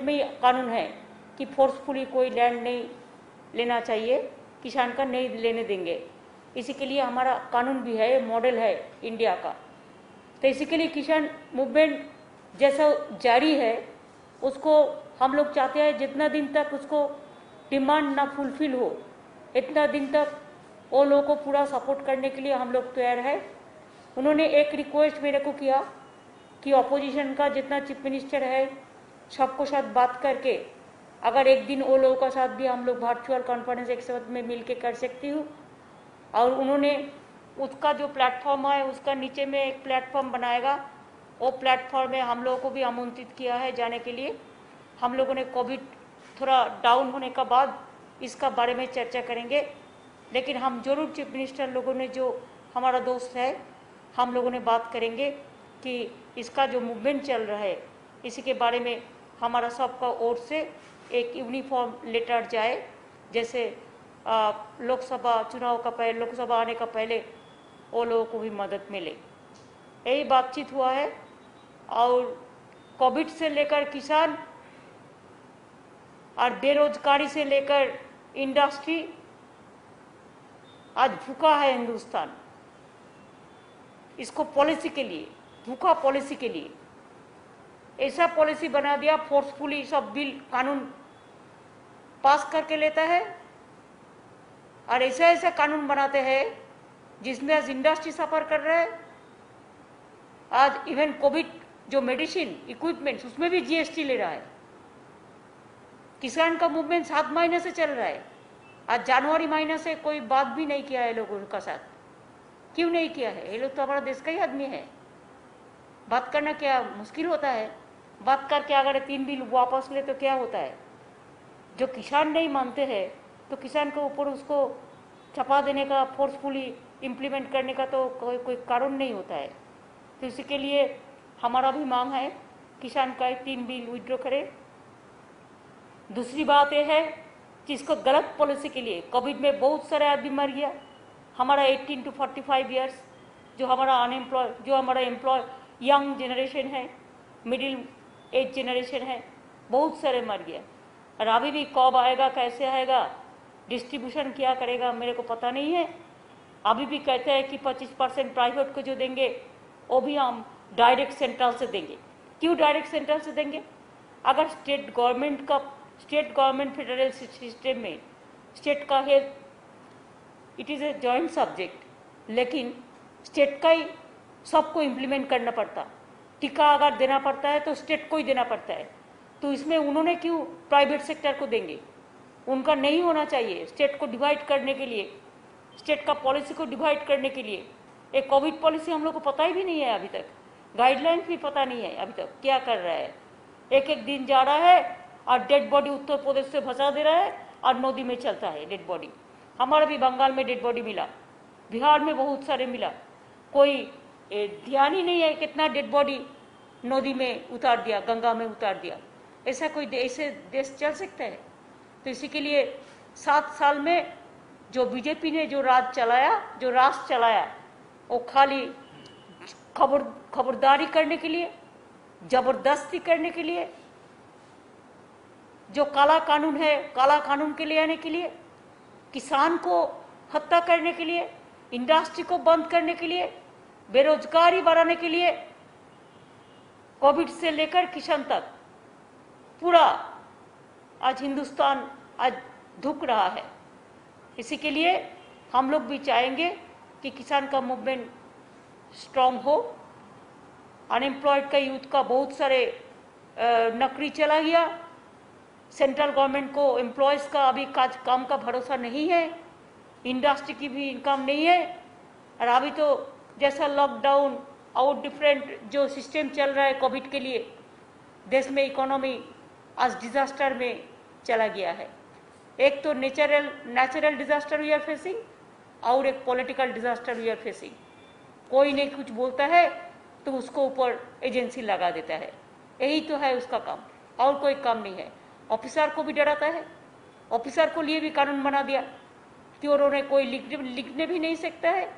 में ही कानून है कि फोर्सफुली कोई लैंड नहीं लेना चाहिए, किसान का नहीं लेने देंगे। इसी के लिए हमारा कानून भी है, मॉडल है इंडिया का। तो इसी के लिए किसान मूवमेंट जैसा जारी है, उसको हम लोग चाहते हैं जितना दिन तक उसको डिमांड ना फुलफिल हो, इतना दिन तक वो लोगों को पूरा सपोर्ट करने के लिए हम लोग तैयार है। उन्होंने एक रिक्वेस्ट मेरे को किया कि अपोजिशन का जितना चीफ मिनिस्टर है सबको साथ बात करके अगर एक दिन वो लोगों का साथ भी हम लोग वर्चुअल कॉन्फ्रेंस एक साथ में मिल के कर सकती हूँ। और उन्होंने उसका जो प्लेटफॉर्म है उसका नीचे में एक प्लेटफॉर्म बनाएगा, वो प्लेटफॉर्म में हम लोगों को भी आमंत्रित किया है जाने के लिए। हम लोगों ने कोविड थोड़ा डाउन होने के बाद इसका बारे में चर्चा करेंगे, लेकिन हम जरूर चीफ मिनिस्टर लोगों ने जो हमारा दोस्त है हम लोगों ने बात करेंगे कि इसका जो मूवमेंट चल रहा है इसी के बारे में हमारा सबका ओर से एक यूनिफॉर्म लेटर जाए, जैसे लोकसभा चुनाव का पहले, लोकसभा आने का पहले वो लोगों को भी मदद मिले। यही बातचीत हुआ है। और कोविड से लेकर किसान और बेरोजगारी से लेकर इंडस्ट्री, आज भूखा है हिंदुस्तान। इसको पॉलिसी के लिए, भूखा पॉलिसी के लिए ऐसा पॉलिसी बना दिया, फोर्सफुली सब बिल कानून पास करके लेता है और ऐसा ऐसा कानून बनाते हैं जिसमें आज इंडस्ट्री सफर कर रहा है। आज इवन कोविड जो मेडिसिन इक्विपमेंट्स उसमें भी जीएसटी ले रहा है। किसान का मूवमेंट 7 महीने से चल रहा है, आज जनवरी महीने से कोई बात भी नहीं किया है लोगों का साथ। क्यों नहीं किया है? ये लोग तो हमारा देश का ही आदमी है, बात करना क्या मुश्किल होता है? बात करके अगर 3 बिल वापस ले तो क्या होता है? जो किसान नहीं मानते हैं तो किसान के ऊपर उसको छपा देने का, फोर्सफुली इम्प्लीमेंट करने का तो कोई कारण नहीं होता है। तो इसी के लिए हमारा भी मांग है किसान का 3 बिल विड्रॉ करें। दूसरी बात यह है कि इसको गलत पॉलिसी के लिए कोविड में बहुत सारे आदमी मर गया। हमारा 18 to 45 ईयर्स जो हमारा अनएम्प्लॉय, जो हमारा एम्प्लॉय यंग जनरेशन है, मिडिल एज जनरेशन है, बहुत सारे मर गया। और अभी भी कब आएगा, कैसे आएगा, डिस्ट्रीब्यूशन क्या करेगा मेरे को पता नहीं है। अभी भी कहते हैं कि 25% प्राइवेट को जो देंगे वो भी हम डायरेक्ट सेंट्रल से देंगे। क्यों डायरेक्ट सेंट्रल से देंगे? अगर स्टेट गवर्नमेंट फेडरल सिस्टम में स्टेट का health it is a joint subject, लेकिन स्टेट का ही सबको इम्प्लीमेंट करना पड़ता। टीका अगर देना पड़ता है तो स्टेट को ही देना पड़ता है। तो इसमें उन्होंने क्यों प्राइवेट सेक्टर को देंगे? उनका नहीं होना चाहिए। स्टेट को डिवाइड करने के लिए, स्टेट का पॉलिसी को डिवाइड करने के लिए एक कोविड पॉलिसी हम लोग को पता ही भी नहीं है अभी तक, गाइडलाइंस भी पता नहीं है अभी तक क्या कर रहा है। एक एक दिन जा रहा है और डेड बॉडी उत्तर प्रदेश से भसा दे रहा है और नदी में चलता है डेड बॉडी। हमारा भी बंगाल में डेड बॉडी मिला, बिहार में बहुत सारे मिला, कोई ध्यान ही नहीं है कितना डेड बॉडी नदी में उतार दिया, गंगा में उतार दिया। ऐसा कोई ऐसे देश चल सकता है? तो इसी के लिए 7 साल में जो बीजेपी ने जो राज चलाया वो खाली खबरदारी करने के लिए, जबरदस्ती करने के लिए, जो काला कानून है काला कानून के लिए आने के लिए, किसान को हत्या करने के लिए, इंडस्ट्री को बंद करने के लिए, बेरोजगारी बढ़ाने के लिए, कोविड से लेकर किसान तक पूरा आज हिंदुस्तान आज धुक रहा है। इसी के लिए हम लोग भी चाहेंगे कि किसान का मूवमेंट स्ट्रांग हो। अनएम्प्लॉयड का यूथ का बहुत सारे नौकरी चला गया। सेंट्रल गवर्नमेंट को एम्प्लॉयज़ का अभी काम का भरोसा नहीं है, इंडस्ट्री की भी इनकम नहीं है। और अभी तो जैसा लॉकडाउन और डिफरेंट जो सिस्टम चल रहा है कोविड के लिए, देश में इकोनॉमी आज डिजास्टर में चला गया है। एक तो natural disaster we are facing और एक political disaster we are facing. कोई नहीं कुछ बोलता है तो उसको ऊपर एजेंसी लगा देता है, यही तो है उसका काम, और कोई काम नहीं है। ऑफिसर को भी डराता है, ऑफिसर को लिए भी कानून बना दिया कि उन्होंने कोई लिखने भी नहीं सकता है,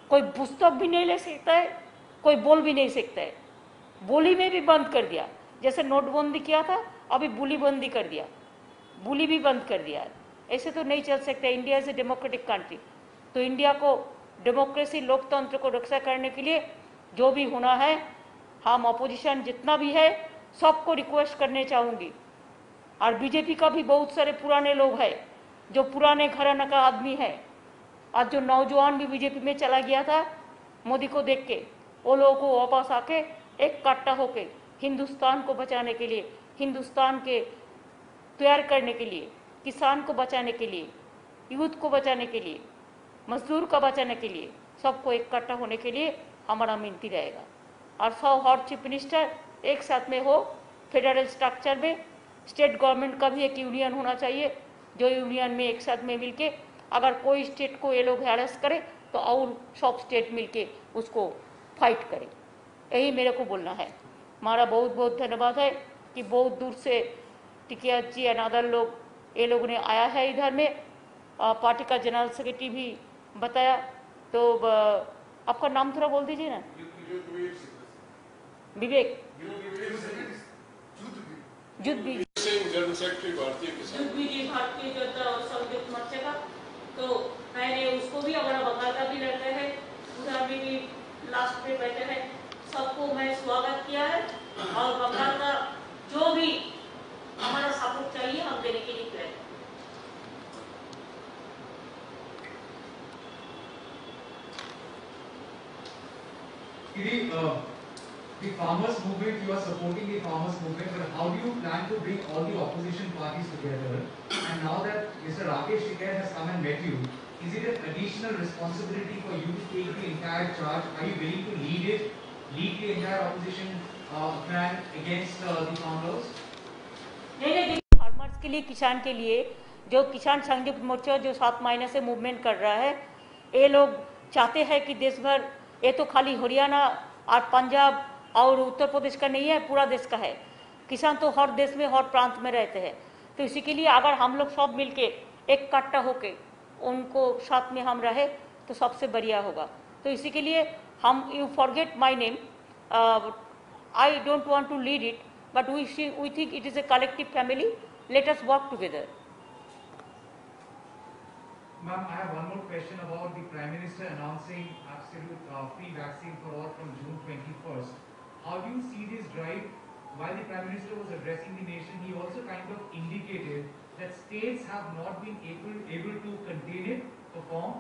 कोई पुस्तक भी नहीं ले सकता है, कोई बोल भी नहीं सकता है। बोली में भी बंद कर दिया। जैसे नोटबंदी किया था अभी बुली बंदी कर दिया, बुली भी बंद कर दिया। ऐसे तो नहीं चल सकता। India is a democratic country, तो इंडिया को डेमोक्रेसी लोकतंत्र को रक्षा करने के लिए जो भी होना है, हम अपोजिशन जितना भी है सबको रिक्वेस्ट करने चाहूँगी। और बीजेपी का भी बहुत सारे पुराने लोग हैं जो पुराने घराना का आदमी है, आज जो नौजवान भी बीजेपी में चला गया था मोदी को देख के, वो लोगों को वापस आके एक कट्टा होके हिंदुस्तान को बचाने के लिए, हिंदुस्तान के तैयार करने के लिए, किसान को बचाने के लिए, यूथ को बचाने के लिए, मजदूर को बचाने के लिए, सबको इकट्ठा होने के लिए हमारा मिनती रहेगा। और 100 हॉट चीफ मिनिस्टर एक साथ में हो, फेडरल स्ट्रक्चर में स्टेट गवर्नमेंट का भी एक यूनियन होना चाहिए, जो यूनियन में एक साथ में मिलके अगर कोई स्टेट को ये लोग हैरेस करे तो और सब स्टेट मिलके उसको फाइट करे। यही मेरे को बोलना है। हमारा बहुत बहुत धन्यवाद है कि बहुत दूर से टिकिया जी एंड अदर लोग, ये लोग ने आया है इधर में। पार्टी का जनरल सेक्रेटरी भी बताया, तो आपका नाम थोड़ा बोल दीजिए ना। विवेक जनरल सेक्रेटरी भारतीय जनता संयुक्त मोर्चा का, तो मैंने उसको भी हमारा बंगाल का भी लड़का है, उधर में भी लास्ट पे बैठे हैं, सबको मैं स्वागत किया है। और बंगाल का जो भी हमारा सपोर्ट चाहिए हम देने के लिए तैयार हैं। The farmers movement, you are supporting the farmers movement, but how do you plan to bring all the opposition parties together? And now that Mr. Rakesh Tikait has come and met you, is it an additional responsibility for you to take the entire charge? Are you willing to lead the entire opposition plan against the farmers? नहीं, farmers के लिए, किसान के लिए, जो किसान संयुक्त मोर्चा जो 7 महीने से मूवमेंट कर रहा है, ये लोग चाहते हैं कि देश भर, ये तो खाली हरियाणा और पंजाब और उत्तर प्रदेश का नहीं है, पूरा देश का है। किसान तो हर देश में, हर प्रांत में रहते हैं, तो इसी के लिए अगर हम लोग सब मिलके एक इकट्ठा होके उनको साथ में हम रहे तो सबसे बढ़िया होगा। तो इसी के लिए हम, you forget my name, I don't want to lead it, but we think it is a collective family. Let us work together. Ma'am, I have one more question about the Prime Minister announcing absolute free vaccine for all from June 21st. How do you see this drive? While the Prime Minister was addressing the nation, he also kind of indicated that states have not been able to contain it, perform.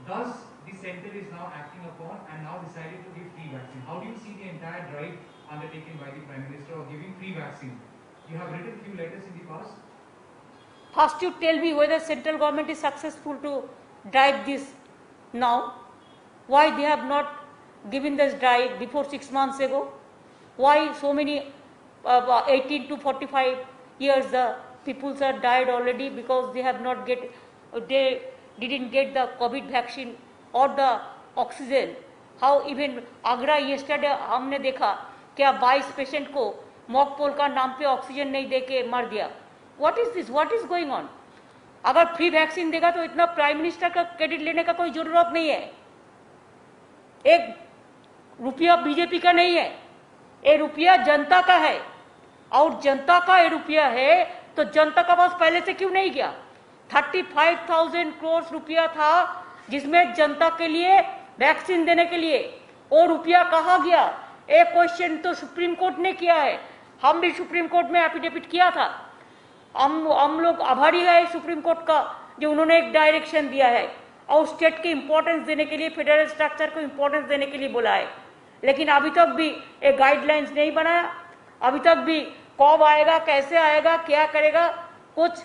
Thus, the center is now acting upon and now decided to give free vaccine. How do you see the entire drive undertaken by the Prime Minister of giving free vaccine? You have written few letters in the past. First, you tell me whether central government is successful to drive this now. Why they have not given this drive before 6 months ago? Why so many 18 to 45 years the peoples are died already because they have not they didn't get the COVID vaccine or the oxygen. How even Agra yesterday हमने देखा क्या 22 patient को mock poll का नाम पे oxygen नहीं देके मार दिया। What is this, what is going on? अगर फ्री वैक्सीन देगा तो इतना प्राइम मिनिस्टर का क्रेडिट लेने का कोई जरूरत नहीं है। एक रुपया बीजेपी का नहीं है, ये रुपया जनता का है, और जनता का ये रुपया है तो जनता का पास पहले से क्यों नहीं गया? 35,000 करोड़ रुपया था जिसमें जनता के लिए वैक्सीन देने के लिए, वो रुपया कहाँ गया? एक क्वेश्चन तो सुप्रीम कोर्ट ने किया है, हम भी सुप्रीम कोर्ट में एफिडेविट किया था। हम लोग आभारी है सुप्रीम कोर्ट का जो उन्होंने एक डायरेक्शन दिया है और स्टेट के इंपॉर्टेंस देने के लिए, फेडरल स्ट्रक्चर को इंपॉर्टेंस देने के लिए बोला है। लेकिन अभी तक भी एक गाइडलाइंस नहीं बनाया, अभी तक भी कब आएगा, कैसे आएगा, क्या करेगा, कुछ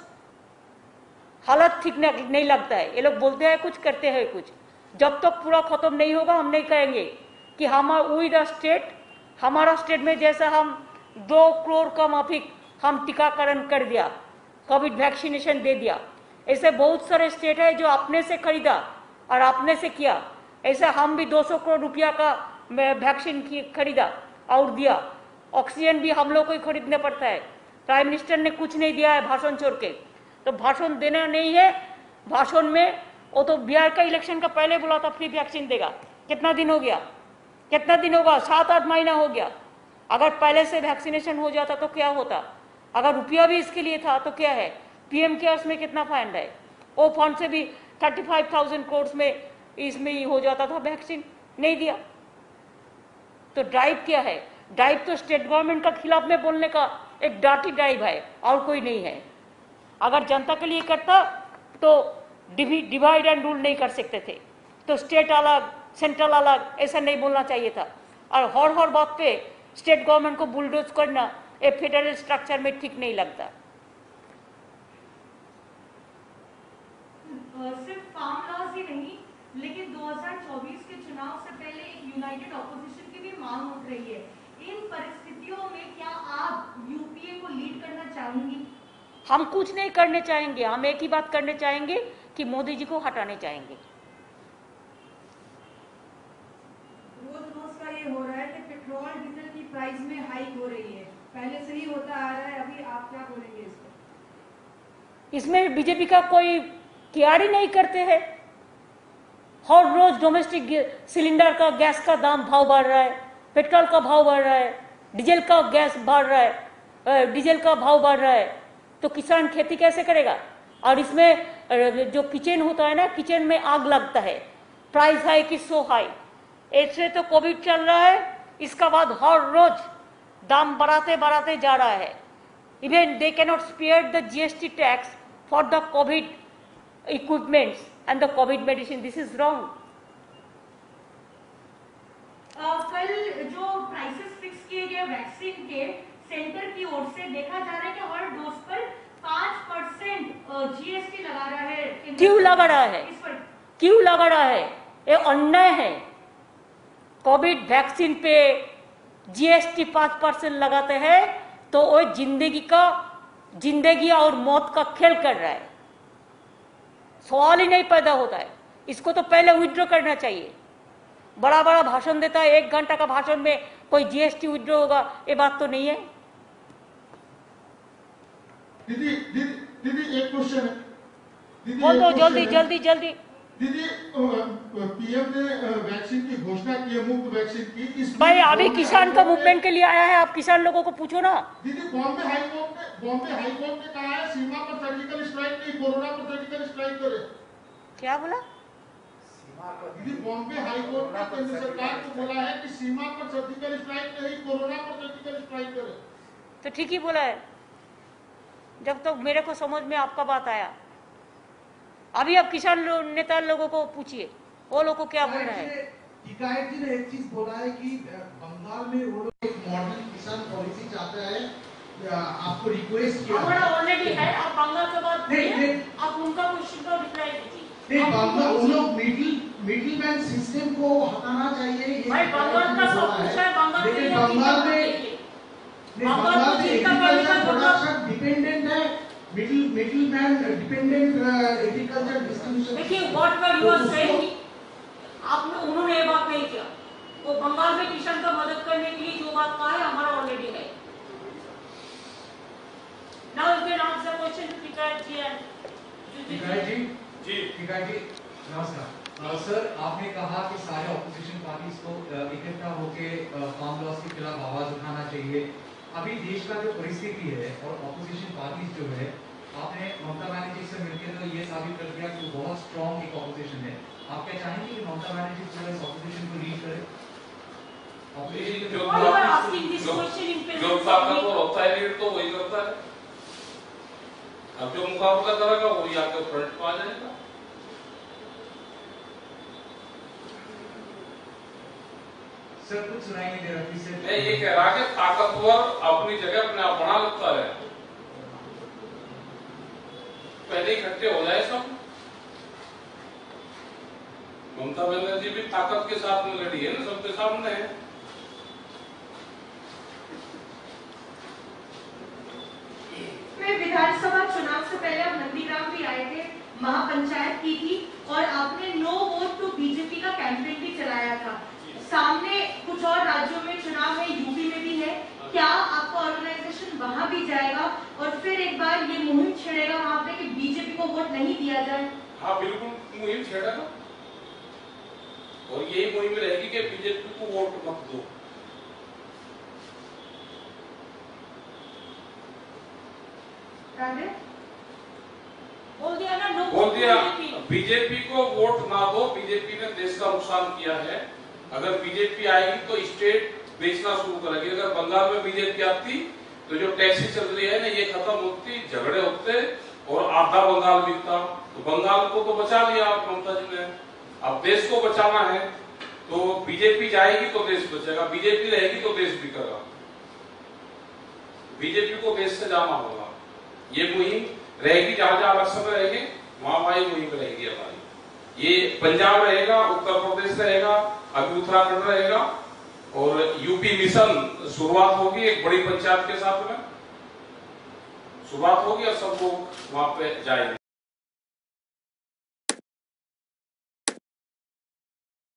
हालत ठीक नहीं लगता है। ये लोग बोलते हैं कुछ, करते हैं कुछ। जब तक पूरा खत्म नहीं होगा हम नहीं कहेंगे कि वी द स्टेट, हमारा स्टेट में जैसा हम 2 करोड़ का माफिक हम टीकाकरण कर दिया, कोविड वैक्सीनेशन दे दिया, ऐसे बहुत सारे स्टेट है जो अपने से खरीदा और अपने से किया। ऐसे हम भी 200 करोड़ रुपया का वैक्सीन खरीदा और दिया। ऑक्सीजन भी हम लोग को ही खरीदना पड़ता है। प्राइम मिनिस्टर ने कुछ नहीं दिया है भाषण छोड़ के, तो भाषण देना नहीं है। भाषण में वो तो बिहार का इलेक्शन का पहले बोला था फ्री वैक्सीन देगा। कितना दिन हो गया, कितना दिन होगा? 7-8 महीना हो गया। अगर पहले से वैक्सीनेशन हो जाता तो क्या होता? अगर रुपया भी इसके लिए था तो क्या है, पीएम केयर्स में कितना फंड है, वो फंड से भी 35,000 करोड़ में इसमें ही हो जाता था, वैक्सीन नहीं दिया। तो ड्राइव क्या है, ड्राइव तो स्टेट गवर्नमेंट का खिलाफ में बोलने का एक डार्टी ड्राइव है और कोई नहीं है। अगर जनता के लिए करता तो डिवाइड एंड रूल नहीं कर सकते थे, तो स्टेट अलग सेंट्रल अलग ऐसा नहीं बोलना चाहिए था। और हर बात पे स्टेट गवर्नमेंट को बुलडोज करना एक फेडरल स्ट्रक्चर में ठीक नहीं लगता। सिर्फ फार्म लॉज ही नहीं, लेकिन 2024 के चुनाव से पहले एक यूनाइटेड ऑपोजिशन की भी मांग उठ रही है। इन परिस्थितियों में क्या आप यूपीए को लीड करना चाहेंगी? हम कुछ नहीं करने चाहेंगे, हम एक ही बात करने चाहेंगे कि मोदी जी को हटाने चाहेंगे। रोज का ये हो रहा है कि पेट्रोल डीजल की प्राइस में हाइक हो रही है, पहले से ही होता आ रहा है, अभी आप क्या बोलेंगे इस पर? इसमें बीजेपी का कोई केयर ही नहीं करते हैं। हर रोज डोमेस्टिक सिलेंडर का गैस का दाम भाव बढ़ रहा है, पेट्रोल का भाव बढ़ रहा है, डीजल का गैस बढ़ रहा है, डीजल का भाव बढ़ रहा है, तो किसान खेती कैसे करेगा? और इसमें जो किचन होता है ना, किचन में आग लगता है, प्राइस हाई की सो हाई। ऐसे तो कोविड चल रहा है, इसका बाद हर रोज दाम बढ़ाते बढ़ाते जा रहा है। Even they cannot spare the GST tax for the COVID equipments and the COVID medicine. This is wrong. कल जो प्राइसेस फिक्स किए गए वैक्सीन के सेंटर की ओर से देखा जा रहा है कि हर डोज पर 5% जीएसटी लगा रहा है। क्यों लगा रहा है? क्यों लगा रहा है? ये अन्याय है। कोविड वैक्सीन पे जीएसटी 5% लगाते हैं तो वो जिंदगी और मौत का खेल कर रहा है। सवाल ही नहीं पैदा होता है। इसको तो पहले विड्रॉ करना चाहिए। बड़ा बड़ा भाषण देता है, 1 घंटा का भाषण में कोई जीएसटी विड्रॉ होगा, ये बात तो नहीं है। दीदी एक क्वेश्चन है। बोल दो जल्दी। दीदी पीएम ने वैक्सीन की घोषणा की है, मुफ्त वैक्सीन की। भाई अभी किसान का मूवमेंट के लिए आया है, आप किसान लोगों को पूछो ना। दीदी बॉम्बे हाईकोर्ट ने कहा है सीमा पर सर्जिकल स्ट्राइक नहीं, कोरोना पर सर्जिकल स्ट्राइक करे। क्या बोला? दीदी बॉम्बे हाईकोर्ट ने केंद्र सरकार को बोला है कि सीमा पर सर्जिकल स्ट्राइक नहीं, कोरोना पर सर्जिकल स्ट्राइक करे। तो ठीक ही बोला है, जब तक मेरे को समझ में आपका बात आया। अभी आप किसान नेता लोगों को पूछिए, वो लोग को क्या बोल रहे हैं। टिकायत जी ने एक चीज बोला है कि बंगाल में वो लोग एक मॉडल किसान पॉलिसी चाहते हैं, आपको रिक्वेस्ट किया हमारा ऑलरेडी है। आप बंगाल के बाद आप उनका क्वेश्चन का रिप्लाई दीजिए। नहीं, बंगाल वो लोग मिडिल मैन सिस्टम को हटाना चाहिए, ये भाई बंगाल का सब कुछ है। लेकिन बंगाल में एग्रीकल्चर प्रोडक्शन डिपेंडेंट है, middle man dependent agriculture distribution. देखिए whatever you are saying, आपने उन्होंने ये बात नहीं किया। वो बंगाल में किसान का मदद करने के लिए जो बात कहा है हमारा ऑलरेडी है। Now you can answer question to Tikait ji and Tikait ji नमस्कार। सर आपने कहा कि सारे ऑपोजिशन पार्टीज को इकट्ठा होकर फार्म लॉस के खिलाफ आवाज उठाना चाहिए। अभी देश का जो परिस्थिति है और ऑपोजिशन पार्टीज जो है, आपने ममता बनर्जी से मिलकर तो ये साबित कर दिया कि वो बहुत स्ट्रॉन्ग एक ऑपोजिशन है। आप क्या चाहेंगे कि ममता बनर्जी जो है ऑपोजिशन को लीड करे? जो ताकत होता है लीड तो वही करता है। अब जो मुकाबला करेगा वही आके फ्रंट पे आ जाएगा। सर कुछ सुनाई नहीं दे रहा फिर से। मैं ये कह रहा कि ताकतवर अपनी जगह अपने आप बना लगता है, पहले इकट्ठे हो जाए सब। ममता बनर्जी भी ताकत के साथ में लड़ी है ना, सबके सामने है। विधानसभा चुनाव से पहले आप नंदीग्राम भी आए थे, महापंचायत की थी और आपने नो वोट टू बीजेपी का कैंपेन भी चलाया था। सामने कुछ और राज्यों में चुनाव है, यूपी में भी है। क्या आपका ऑर्गेनाइजेशन वहां भी जाएगा और फिर एक बार ये मुहिम छेड़ेगा वहां पे कि बीजेपी को वोट नहीं दिया जाए? हाँ बिल्कुल मुहिम छेड़ेगा और यही मुहिम रहेगी कि बीजेपी को वोट मत दो। राधे बोल दिया ना, नो बोल दिया बीजेपी। बीजेपी को वोट ना दो, बीजेपी ने देश का नुकसान किया है। अगर बीजेपी आएगी तो स्टेट बेचना शुरू करेगी। अगर बंगाल में बीजेपी आती तो जो टैक्सी चल रही है ना ये खत्म होती, झगड़े होते और आधा बंगाल बिकता। तो बंगाल को तो बचा लिया ममता जी ने, अब देश को बचाना है तो बीजेपी जाएगी तो देश बचेगा, बीजेपी रहेगी तो देश बिकेगा। बीजेपी को देश से जाना होगा। ये मुहिम रहेगी, जहां जहां इलेक्शन रहेंगे वहां वहां मुहिम रहेगी हमारी। ये पंजाब रहेगा, उत्तर प्रदेश रहेगा, अभी उत्तराखंड रहेगा और यूपी मिशन शुरुआत होगी एक बड़ी पंचायत के साथ में शुरुआत होगी और सब लोग वहां पे जाएंगे।